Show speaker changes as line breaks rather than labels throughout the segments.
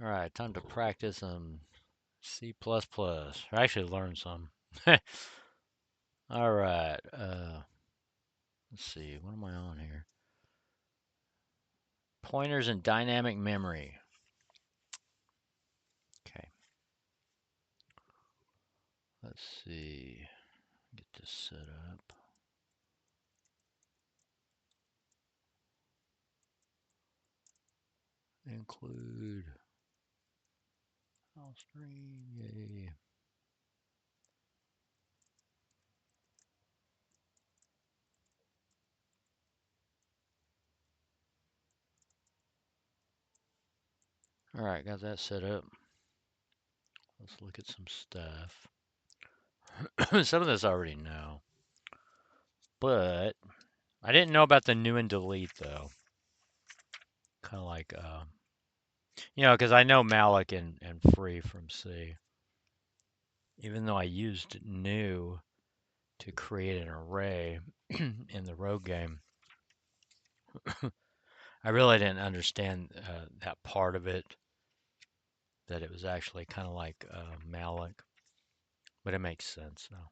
All right, time to practice some C++. Or actually learn some. All right. Let's see. What am I on here? Pointers and dynamic memory. Okay. Let's see. Get this set up. Include file stream. Yay. All right, got that set up. Let's look at some stuff. Some of this I already know, but I didn't know about the new and delete though. Kind of like, because I know malloc and free from C. Even though I used new to create an array in the rogue game, I really didn't understand that part of it, that it was actually kind of like malloc, but it makes sense now.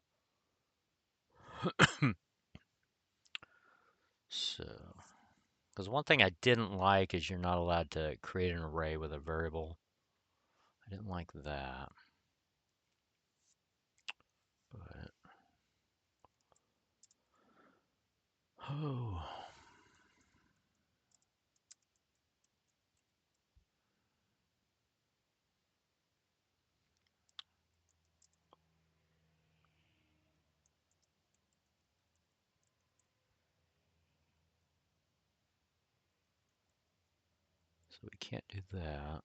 So, because one thing I didn't like is you're not allowed to create an array with a variable. I didn't like that. But, oh. So we can't do that.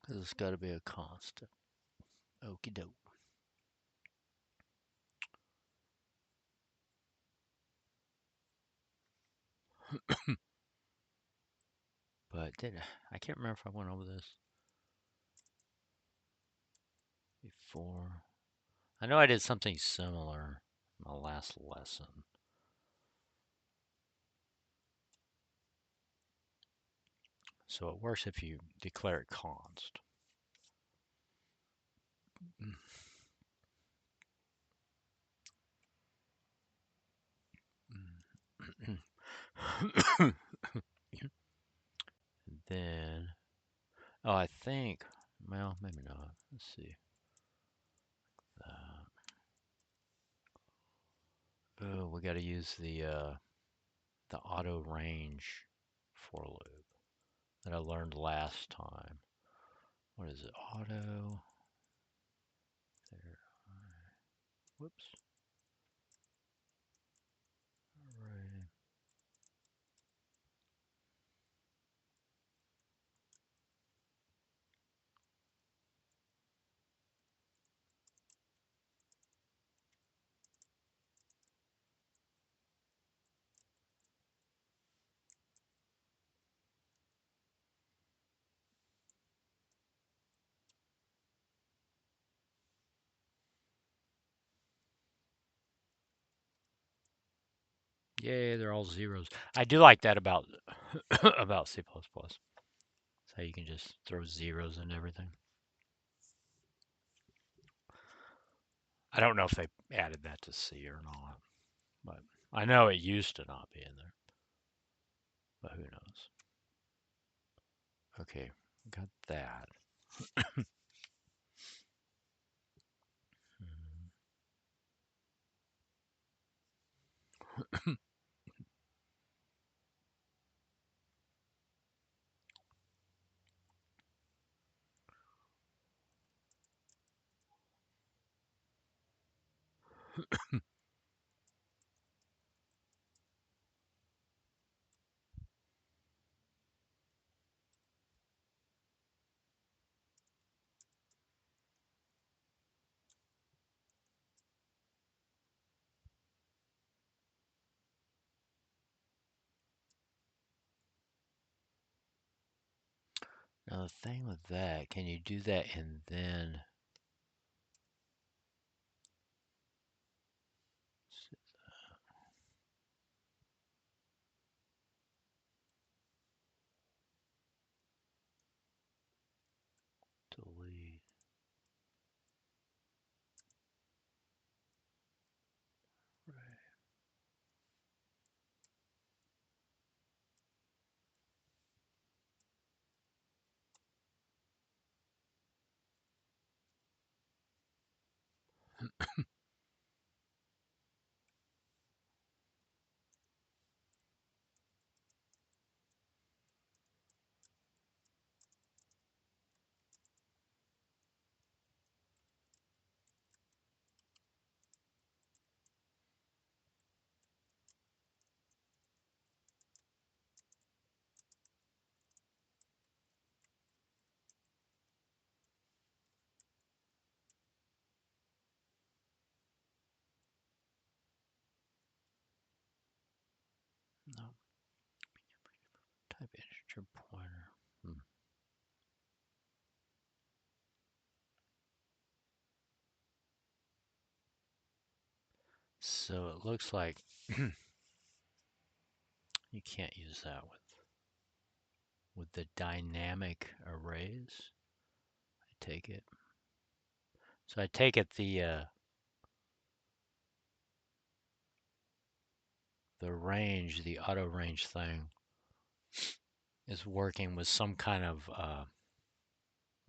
Because it's got to be a constant. Okie doke. But I can't remember if I went over this before. I know I did something similar in my last lesson. So it works if you declare it const. Then, oh, I think, well, maybe not. Let's see. Oh, we got to use the auto range for loop that I learned last time. What is it? Auto. There. Whoops. Array. Yay, they're all zeros. I do like that about about C++. So you can just throw zeros into everything. I don't know if they added that to C or not, but I know it used to not be in there. But who knows? Okay, got that. Now the thing with that, can you do that and then delete? Right. No. Type integer pointer. So it looks like you can't use that with the dynamic arrays. I take it. So I take it the range, the auto range thing is working with some kind of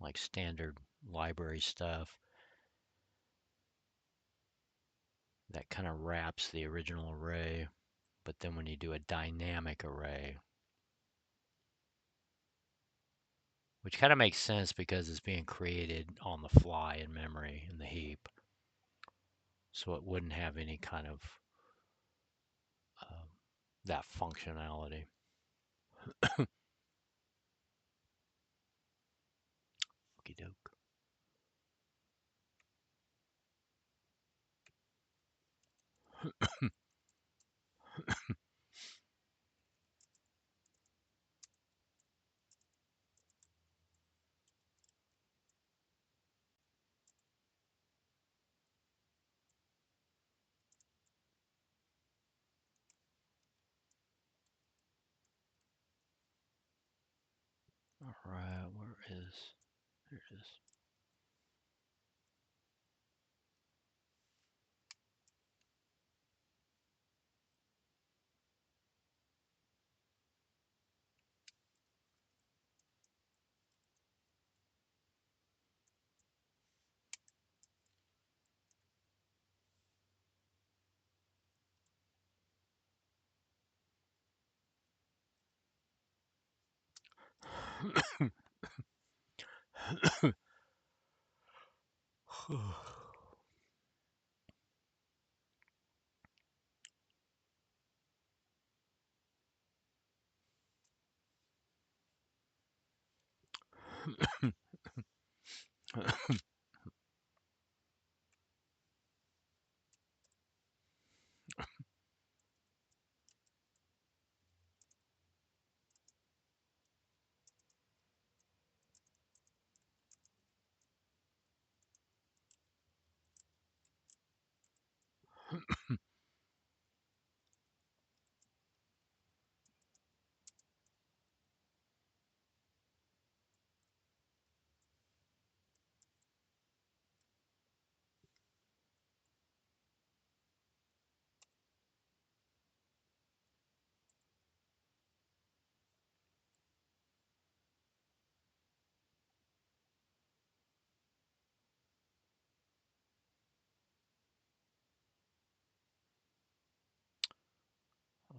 like standard library stuff that kind of wraps the original array. But then when you do a dynamic array, which kind of makes sense because it's being created on the fly in memory in the heap, so it wouldn't have any kind of that functionality. Okie doke. All right, where is? There it is.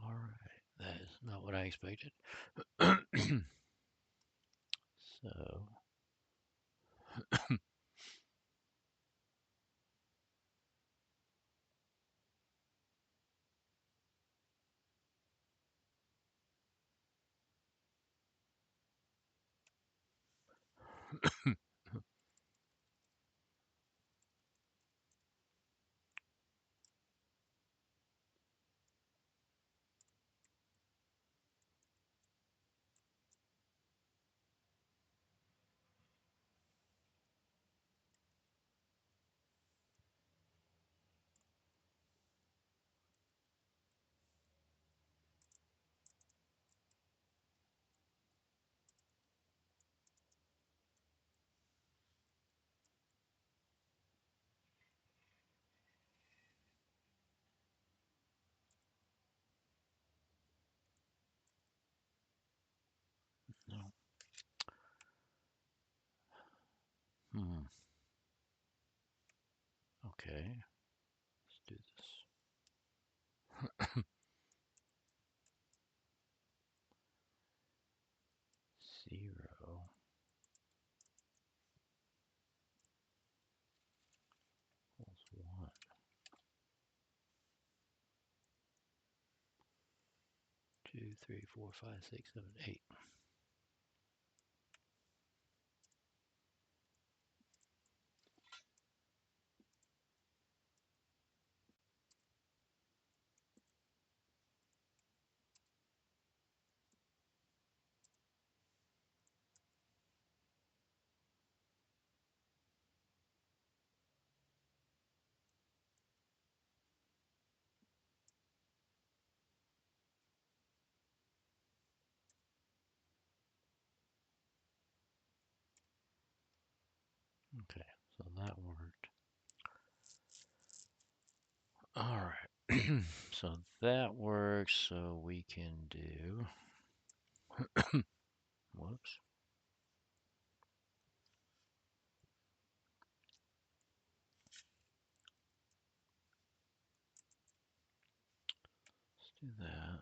All right, that is not what I expected. So, Okay. Let's do this. 0 equals 1. 2, 3, 4, 5, 6, 7, 8. Okay, so that worked. All right. So that works. So we can do. Whoops. Let's do that.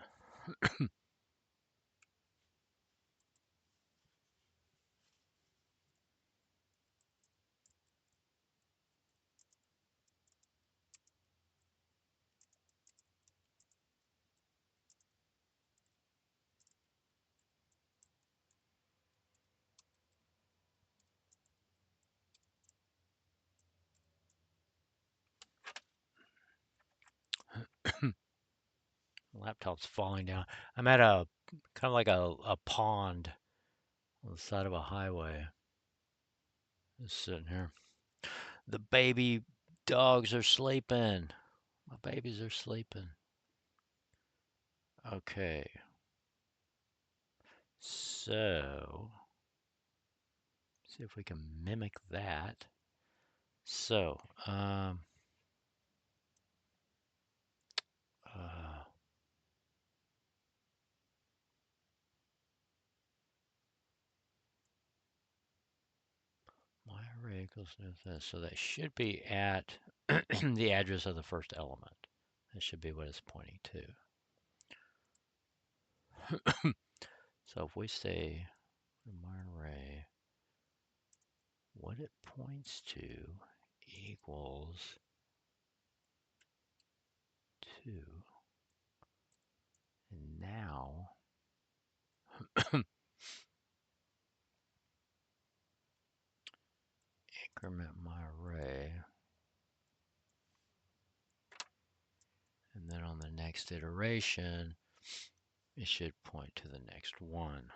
Laptop's falling down. I'm at a kind of like a pond on the side of a highway. Just sitting here. The baby dogs are sleeping. My babies are sleeping. Okay. So, see if we can mimic that. So, uh, my array equals this. So that should be at the address of the first element. That should be what it's pointing to. So if we say my array, what it points to equals 2. And now increment my array. And then on the next iteration, it should point to the next one.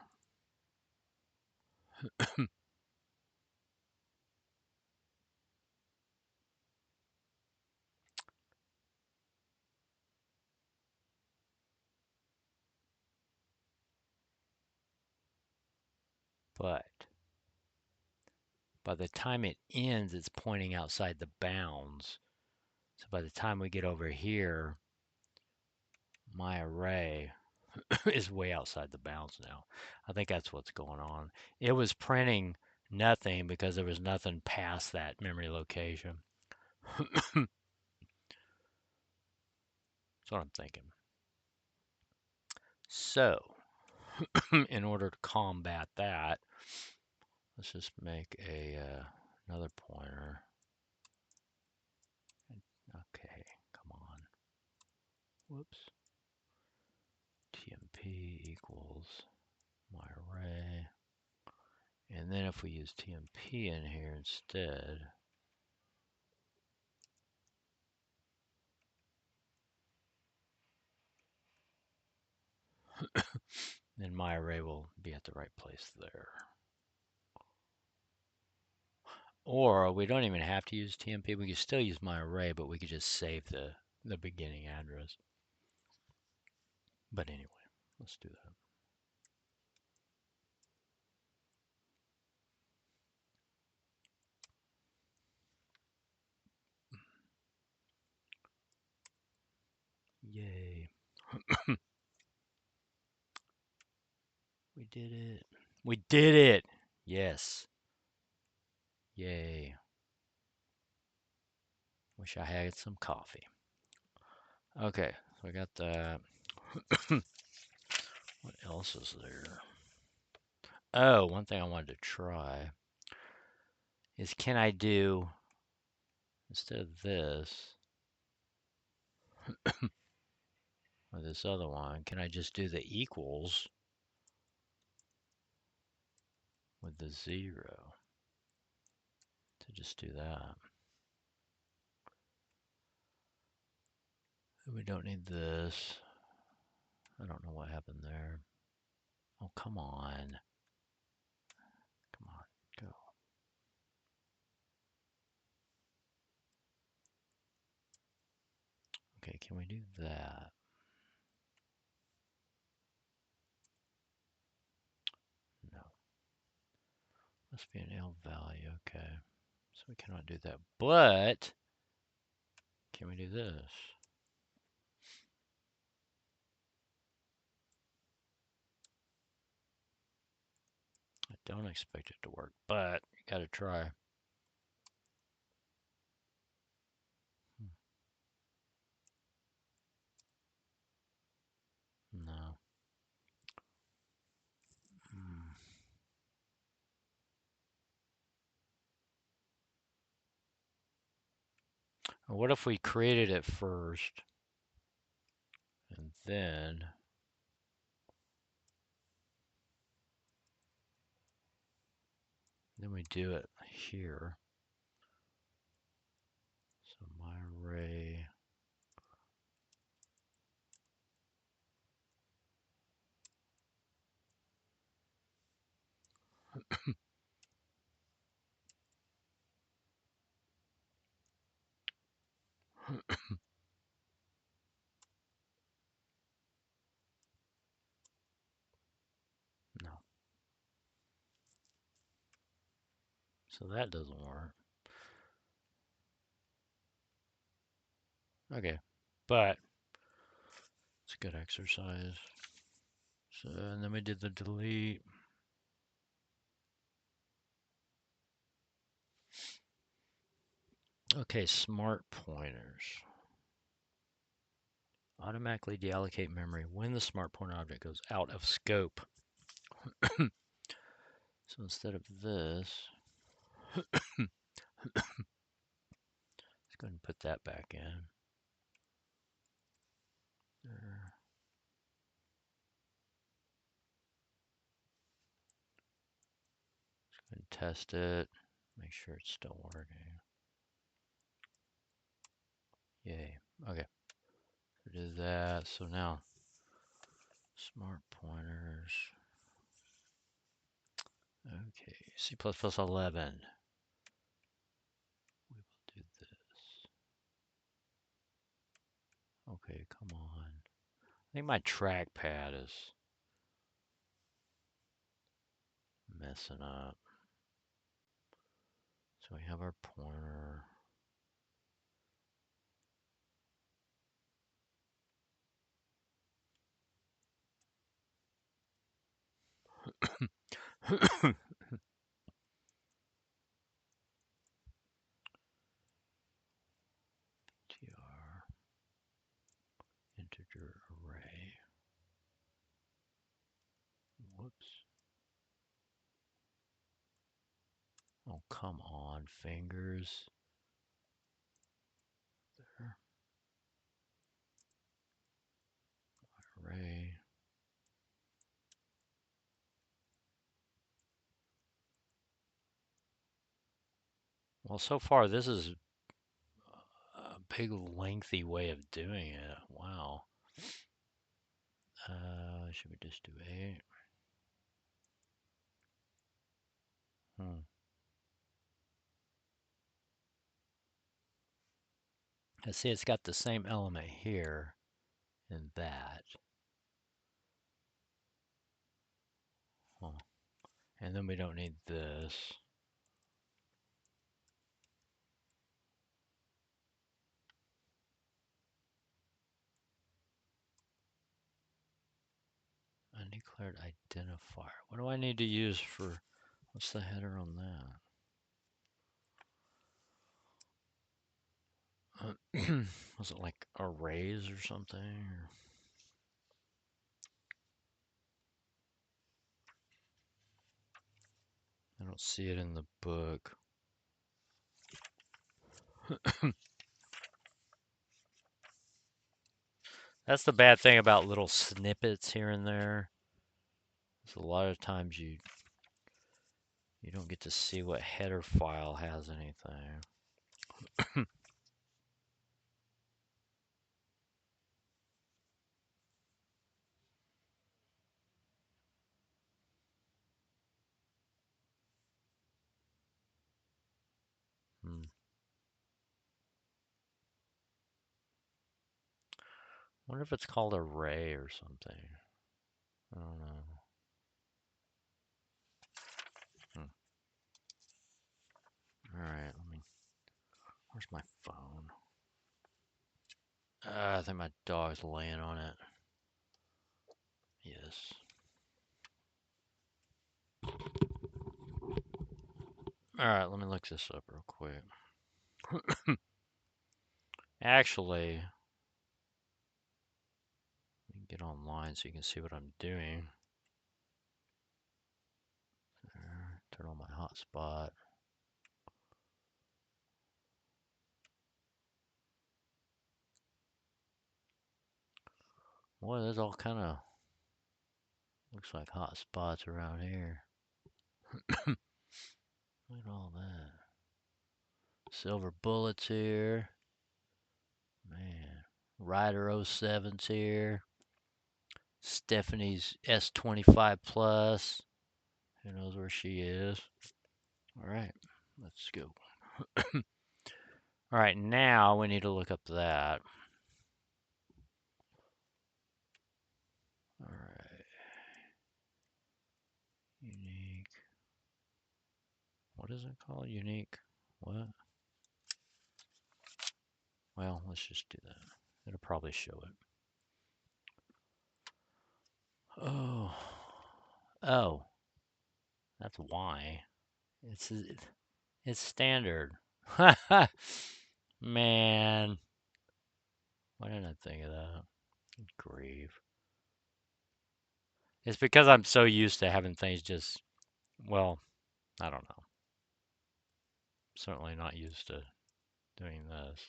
But by the time it ends, it's pointing outside the bounds. So by the time we get over here, my array is way outside the bounds now. I think that's what's going on. It was printing nothing because there was nothing past that memory location. That's what I'm thinking. So, in order to combat that, let's just make another pointer. Okay, come on. Whoops. TMP equals my array. And then if we use TMP in here instead, then my array will be at the right place there. Or we don't even have to use TMP. We could still use my array, but we could just save the beginning address. But anyway, let's do that. Yay. We did it. We did it. Yes. Yay. Wish I had some coffee. Okay, so I got that. What else is there? Oh, one thing I wanted to try is can I do, instead of this, or this other one, can I just do the equals with the 0? To just do that. We don't need this. I don't know what happened there. Oh, come on. Come on, go. Okay, can we do that? No. Must be an L value, okay. So we cannot do that. But, can we do this? I don't expect it to work, but you gotta try. No. Hmm. What if we created it first, and then we do it here. So my array. No. So that doesn't work. Okay. But it's a good exercise. So, and then we did the delete. Okay, smart pointers. Automatically deallocate memory when the smart pointer object goes out of scope. So instead of this, let's go ahead and put that back in. There. Let's go ahead and test it. Make sure it's still working. Yay. Okay. So do that. So now, smart pointers. Okay. C++11. We will do this. Okay, come on. I think my trackpad is messing up. So we have our pointer. tr integer array. Whoops. Oh, come on, fingers. There. Array. Well, so far this is a big lengthy way of doing it. Wow. Should we just do 8? Hmm. I see it's got the same element here and that. Huh. And then we don't need this. Undeclared identifier. What do I need to use for, what's the header on that? Was it like arrays or something? Or... I don't see it in the book. That's the bad thing about little snippets here and there. A lot of times you don't get to see what header file has anything. Hmm. Wonder if it's called array or something. I don't know. Hmm. All right, let me. Where's my phone? I think my dog's laying on it. Yes. All right, let me look this up real quick. Actually, let me get online so you can see what I'm doing. There, turn on my hotspot. Boy, there's all kind of looks like hot spots around here. Look at all that. Silver bullets here. Man. Rider 07's here. Stephanie's S25 Plus. Who knows where she is? All right, let's go. All right, now we need to look up that. All right. Unique. What is it called? Unique. What? Well, let's just do that. It'll probably show it. Oh. Oh. That's why. It's standard. Man. Why didn't I think of that? Good grief. It's because I'm so used to having things just, well, I don't know. Certainly not used to doing this.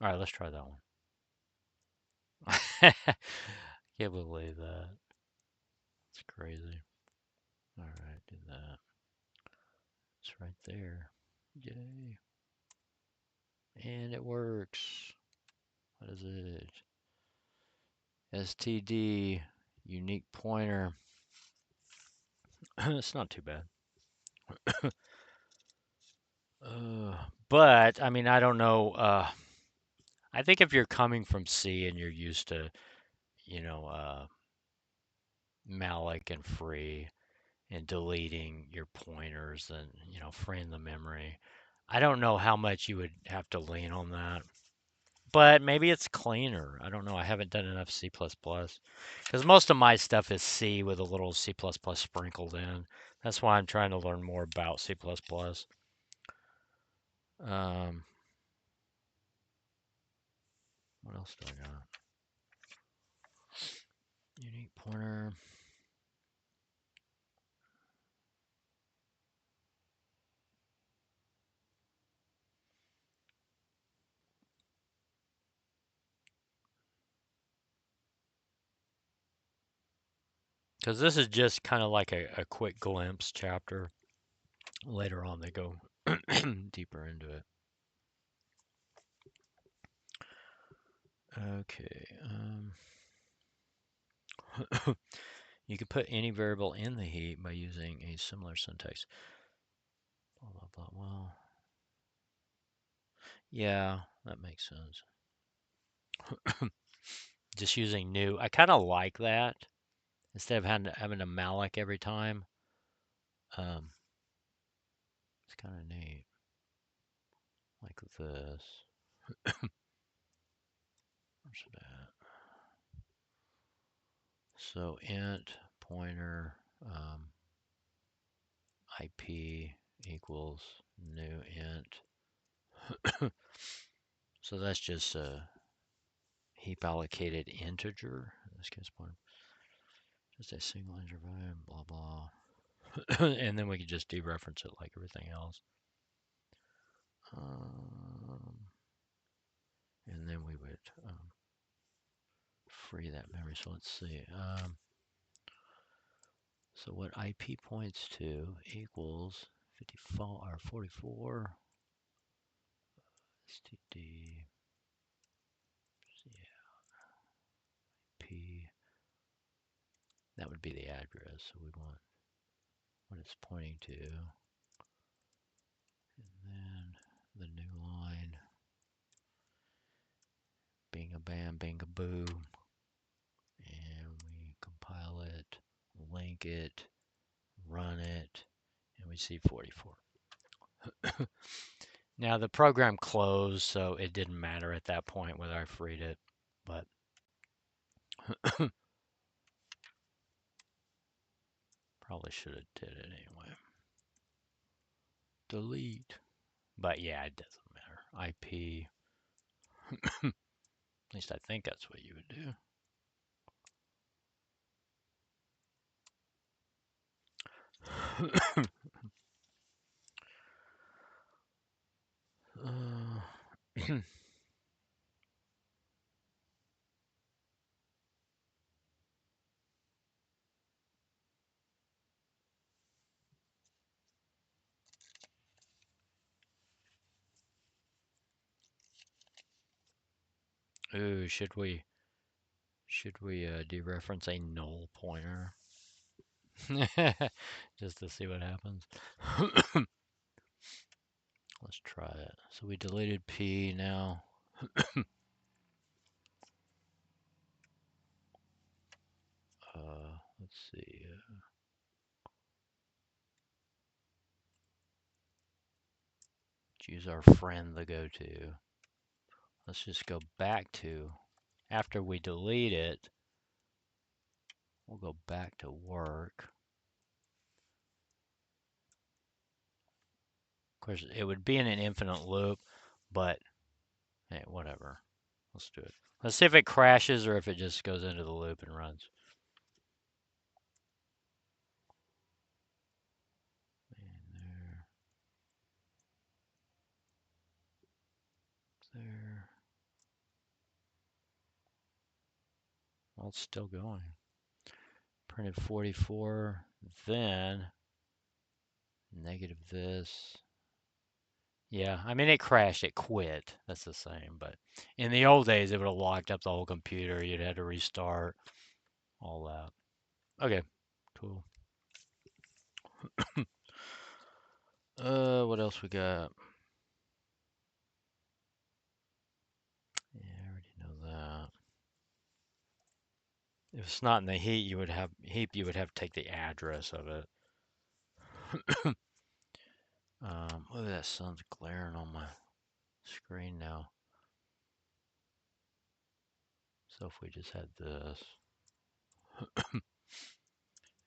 All right, let's try that one. Can't believe that. It's crazy. All right, do that. It's right there. Yay. And it works. What is it? STD, unique pointer. It's not too bad. But, I mean, I don't know. I think if you're coming from C and you're used to, you know, malloc and free and deleting your pointers and, freeing the memory, I don't know how much you would have to lean on that. But maybe it's cleaner. I don't know. I haven't done enough C++. Because most of my stuff is C with a little C++ sprinkled in. That's why I'm trying to learn more about C++. Um, what else do I got? Unique pointer. Because this is just kind of like a quick glimpse chapter. Later on, they go deeper into it. Okay. You can put any variable in the heap by using a similar syntax. Blah, blah, blah. Well, yeah, that makes sense. Just using new. I kind of like that. Instead of having to malloc every time. It's kind of neat. Like this. Where's it at? So int pointer IP equals new int So that's just a heap allocated integer. In this case, point just a single integer value, blah blah. And then we could just dereference it like everything else. And then we would free that memory. So let's see. So what IP points to equals 54 or 44 std IP. That would be the address. So we want what it's pointing to. And then the new line. Bing a bam, bing a boo. And we compile it, link it, run it, and we see 44. Now the program closed, so it didn't matter at that point whether I freed it, but probably should have did it anyway. Delete. But yeah, it doesn't matter. IP. At least I think that's what you would do. Ooh, should we dereference a null pointer? Just to see what happens. Let's try it. So we deleted P now. Let's see. Choose our friend the go-to. Let's just go back to, after we delete it, we'll go back to work. Of course, it would be in an infinite loop, but hey, whatever. Let's do it. Let's see if it crashes or if it just goes into the loop and runs. And there. Well, it's still going. Printed 44, then negative this. Yeah, I mean, it crashed, it quit. That's the same. But in the old days, it would have locked up the whole computer. You'd have to restart, all that. Okay, cool. What else we got? Yeah, I already know that. If it's not in the heap, you would have to take the address of it. Oh, that sun's glaring on my screen now. So if we just had this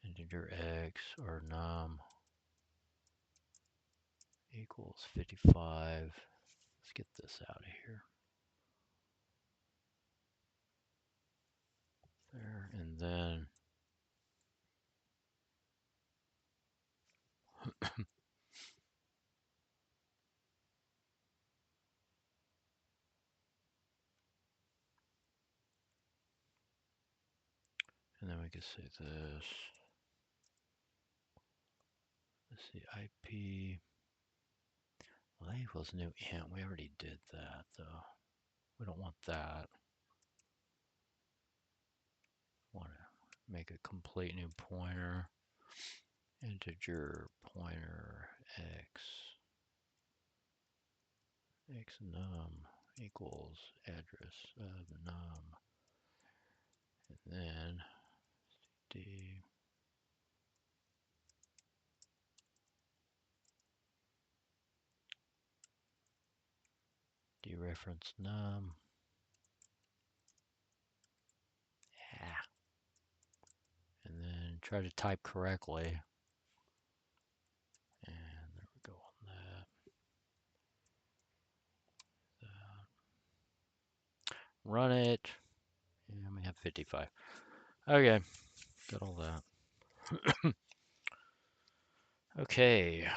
integer x or num equals 55. Let's get this out of here. There, and then we could say this. Let's see, IP. Well, that equals new int. We already did that, though. We don't want that. We want to make a complete new pointer. Integer pointer x num equals address of num, and then d dereference num. Yeah. And then try to type correctly. And there we go on that. Run it. And we have 55. Okay, got all that. Okay,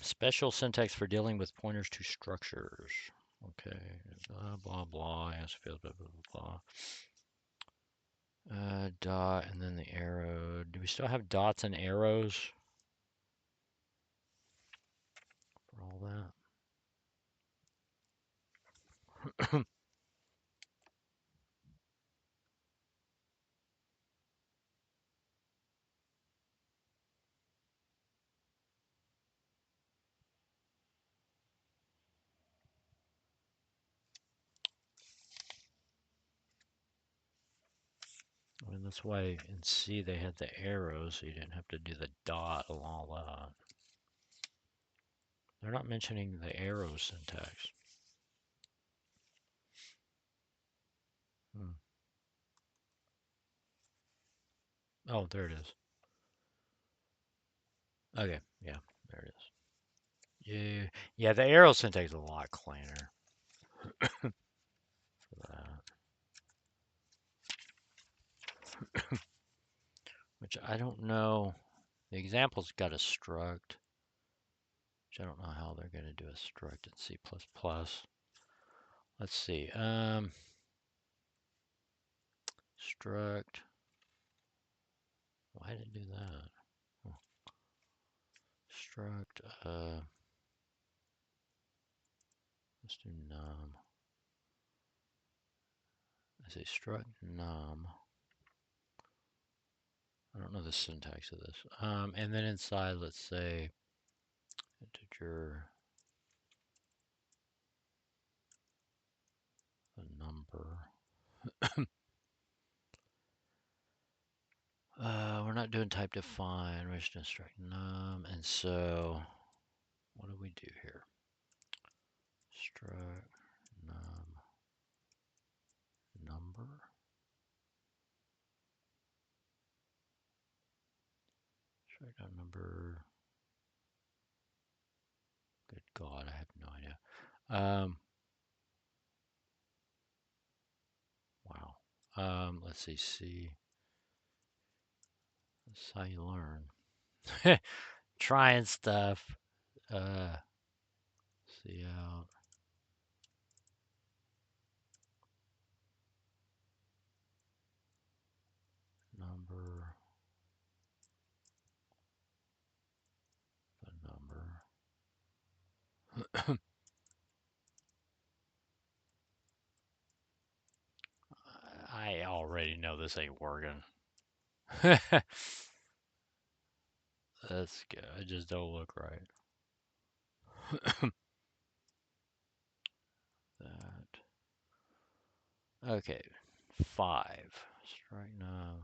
special syntax for dealing with pointers to structures. Okay, blah, blah, blah, yes, blah, blah, blah, blah. Dot, and then the arrow. Do we still have dots and arrows for all that? I mean, that's why in C they had the arrows, so you didn't have to do the dot and all that. They're not mentioning the arrow syntax. Hmm. Oh, there it is. Okay, yeah, there it is. Yeah, yeah, the arrow syntax is a lot cleaner for that. Which I don't know. The example's got a struct, which I don't know how they're going to do a struct in C++. Let's see. Struct. Why did it do that? Oh. Struct. Let's do num. I say struct num. I don't know the syntax of this. And then inside, let's say integer the number. We're not doing type define. We're just going to struct num. And so, what do we do here? Struct num number. Struct num number. Good God, I have no idea. Wow. Let's see. C. That's how you learn. Trying stuff. See out. Number. The number. I already know this ain't working. That's good. I just don't look right. That. Okay. 5. Strike num.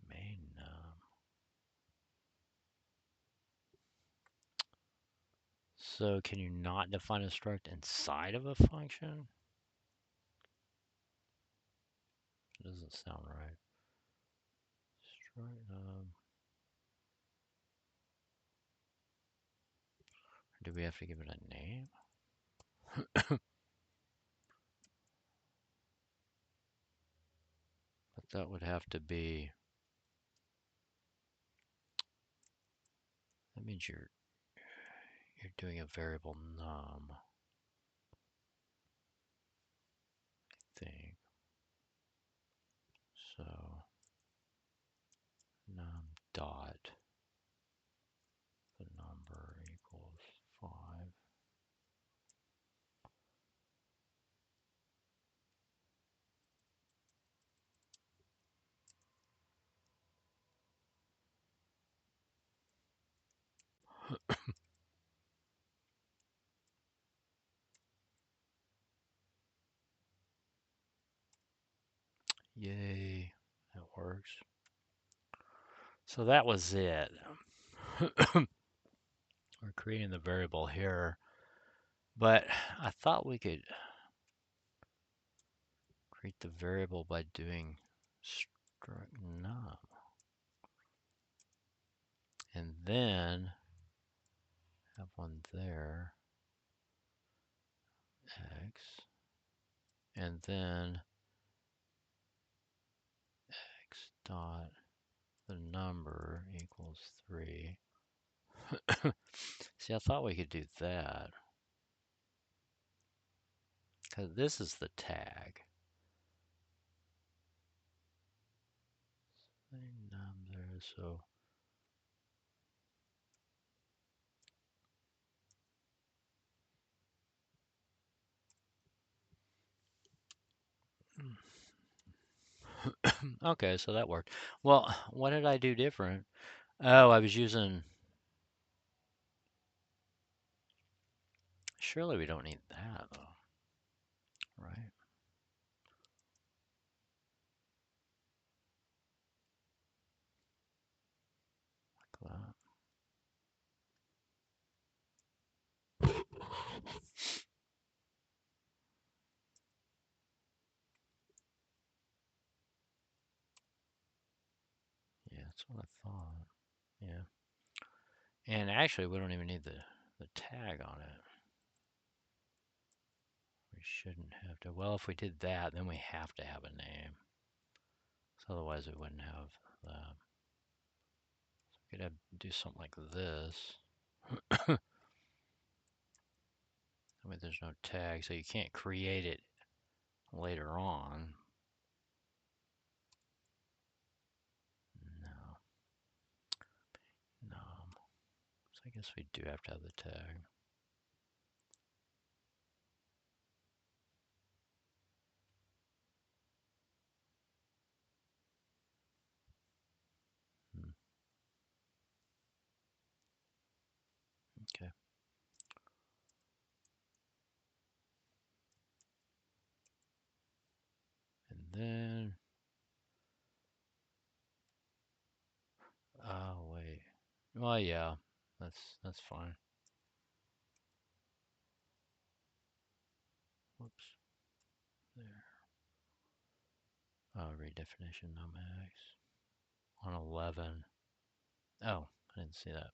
Main num. So can you not define a struct inside of a function? It doesn't sound right. Struct num. Do we have to give it a name? But that would have to be. That means you're doing a variable num. I think. So num dot the number equals 5. Yay, that works. So that was it. We're creating the variable here, but I thought we could create the variable by doing struct num. And then have one there, x, and then x dot the number equals 3. See, I thought we could do that, because this is the tag. Number, so okay, so that worked. Well, what did I do different? Oh, I was using. Surely we don't need that, though, right? Like that. Yeah, that's what I thought. Yeah. And actually, we don't even need the tag on it. We shouldn't have to. Well, if we did that, then we have to have a name. So otherwise, we wouldn't have that. So we could have, do something like this. I mean, there's no tag, so you can't create it later on. No. No. So I guess we do have to have the tag. Hmm. Okay. And then, oh wait. Well, yeah, that's fine. Whoops. There. Oh, redefinition no max on 11. Oh, I didn't see that.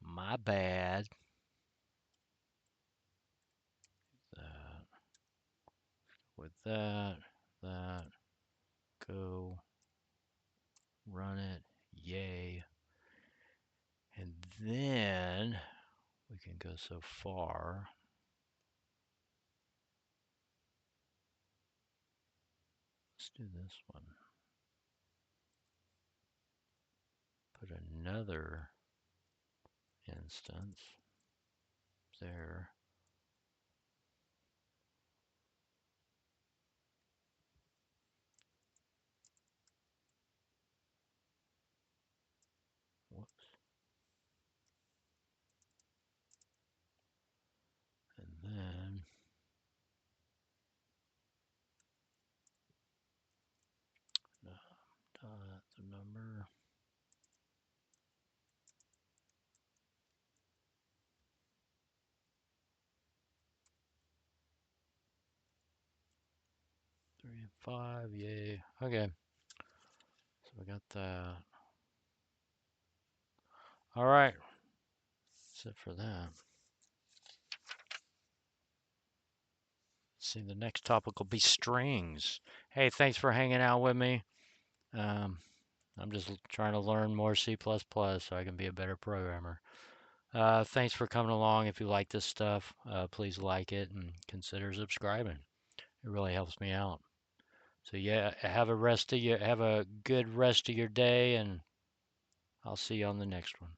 My bad. That with that go run it. Yay. And then we can go so far. Let's do this one. Put another instance there. Whoops. And then dot the number. Three and five, yay. Okay. So we got that. All right. That's it for that. See, the next topic will be strings. Hey, thanks for hanging out with me. Um, I'm just trying to learn more C++ so I can be a better programmer. Thanks for coming along. If you like this stuff, please like it and consider subscribing. It really helps me out. So yeah, have a good rest of your day, and I'll see you on the next one.